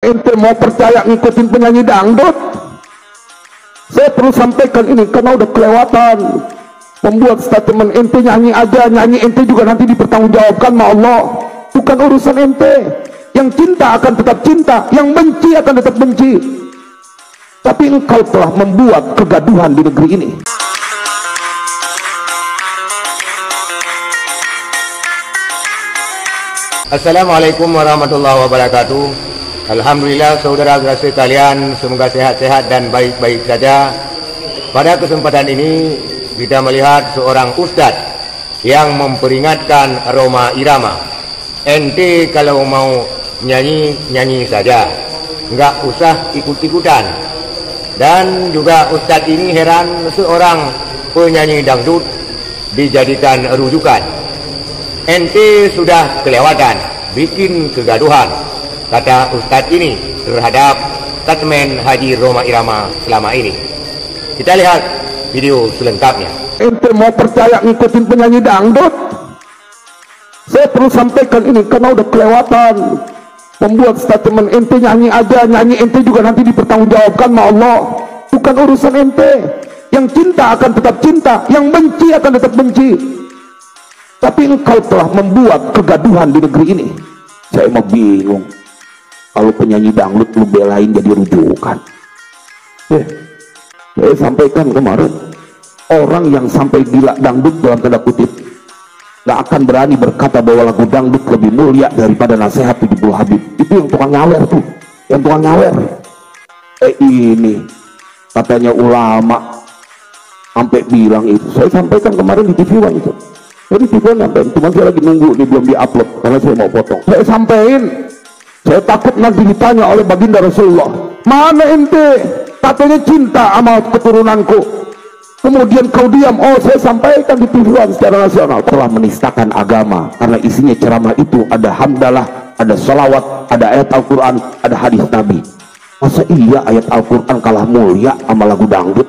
ente mau percaya ngikutin penyanyi dangdut? Saya perlu sampaikan ini karena udah kelewatan. Membuat statement ente nyanyi aja, nyanyi ente juga nanti dipertanggungjawabkan sama Allah. Bukan urusan ente. Yang cinta akan tetap cinta, yang benci akan tetap benci. Tapi engkau telah membuat kegaduhan di negeri ini. Assalamualaikum warahmatullahi wabarakatuh. Alhamdulillah saudara-saudara sekalian, semoga sehat-sehat dan baik-baik saja. Pada kesempatan ini kita melihat seorang ustadz yang memperingatkan Rhoma Irama. Ente kalau mau nyanyi, nyanyi saja, nggak usah ikut-ikutan. Dan juga ustadz ini heran seorang penyanyi dangdut dijadikan rujukan. Ente sudah kelewatan, bikin kegaduhan, kata ustadz ini terhadap statement Haji Rhoma Irama selama ini. Kita lihat video selengkapnya. Ente mau percaya ngikutin penyanyi dangdut? Saya perlu sampaikan ini karena udah kelewatan. Membuat statement ente nyanyi aja, nyanyi ente juga nanti dipertanggungjawabkan sama Allah. Bukan urusan ente. Yang cinta akan tetap cinta, yang benci akan tetap benci. Tapi engkau telah membuat kegaduhan di negeri ini. Saya mau bingung. Kalau penyanyi dangdut lu belain jadi rujukan. Saya sampaikan kemarin, orang yang sampai gila dangdut dalam tanda kutip gak akan berani berkata bahwa lagu dangdut lebih mulia daripada nasihat 70 Habib. Itu yang tukang nyawer tuh, yang tukang nyawer. Ini katanya ulama sampai bilang itu. Saya sampaikan kemarin di TV One itu. Jadi TV One sampai, cuma saya lagi nunggu nih, belum diupload karena saya mau potong. Saya sampaikan, saya takut nanti ditanya oleh baginda Rasulullah, mana ente katanya cinta sama keturunanku, kemudian kau diam. Oh, saya sampaikan di TV One secara nasional, telah menistakan agama karena isinya ceramah itu ada hamdalah, ada salawat, ada ayat Al-Quran, ada hadis Nabi. Masa iya ayat Al-Quran kalah mulia sama lagu dangdut?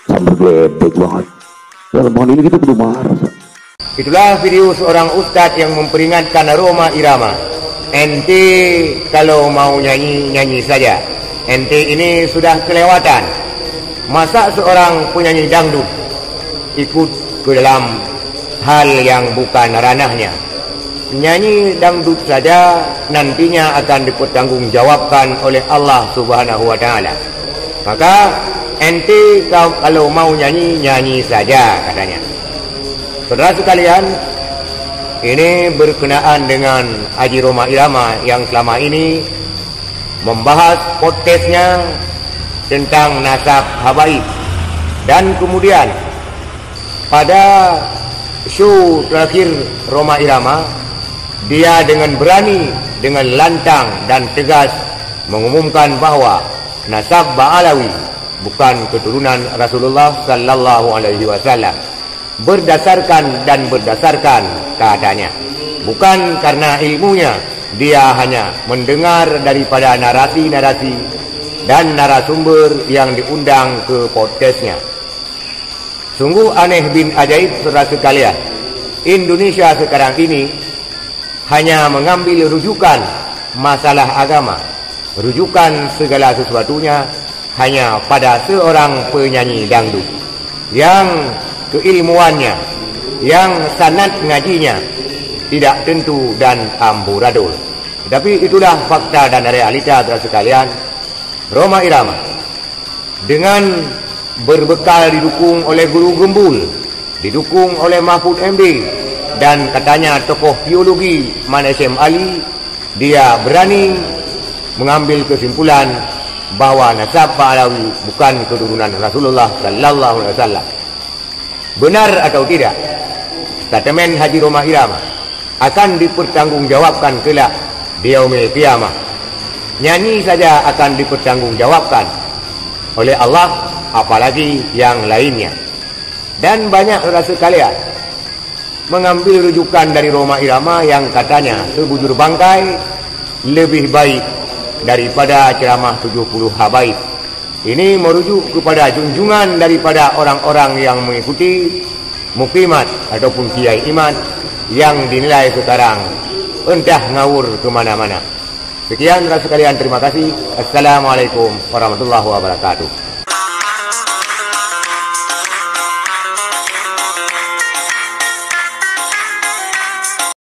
Sambil gledek banget. Dalam hal ini kita perlu marah. Itulah video seorang ustadz yang memperingatkan Rhoma Irama. Ente kalau mau nyanyi, nyanyi saja. Ente ini sudah kelewatan. Masa seorang penyanyi dangdut ikut ke dalam hal yang bukan ranahnya? Nyanyi dangdut saja nantinya akan dipertanggungjawabkan oleh Allah Subhanahu wa Ta'ala. Maka ente kalau mau nyanyi, nyanyi saja katanya. Saudara sekalian, ini berkenaan dengan Haji Rhoma Irama yang selama ini membahas podcastnya tentang nasab habaib. Dan kemudian pada show terakhir Rhoma Irama, dia dengan berani, dengan lantang dan tegas mengumumkan bahwa nasab Ba'alawi bukan keturunan Rasulullah sallallahu alaihi wasallam. Berdasarkan katanya, bukan karena ilmunya, dia hanya mendengar daripada narasi-narasi dan narasumber yang diundang ke podcastnya. Sungguh aneh bin ajaib, saudara sekalian. Indonesia sekarang ini hanya mengambil rujukan masalah agama, rujukan segala sesuatunya hanya pada seorang penyanyi dangdut yang keilmuannya, yang sanad ngajinya tidak tentu dan amburadul. Tapi itulah fakta dan realita, saudara sekalian. Rhoma Irama dengan berbekal didukung oleh guru gembul, didukung oleh Mahfud MD, dan katanya tokoh biologi Manesem Ali, dia berani mengambil kesimpulan bahwa nasab Ba'alawi bukan keturunan Rasulullah sallallahu alaihi wasallam. Benar atau tidak, statement Haji Rhoma Irama akan dipertanggungjawabkan kelak di yaumil qiyamah. Nyanyi saja akan dipertanggungjawabkan oleh Allah, apalagi yang lainnya. Dan banyak saudara sekalian mengambil rujukan dari Rhoma Irama yang katanya sebujur bangkai lebih baik daripada ceramah 70 habaib. Ini merujuk kepada junjungan daripada orang-orang yang mengikuti mukimat ataupun kiai iman yang dinilai sekarang entah ngawur kemana-mana. Sekian saudara sekalian, terima kasih. Assalamualaikum warahmatullahi wabarakatuh.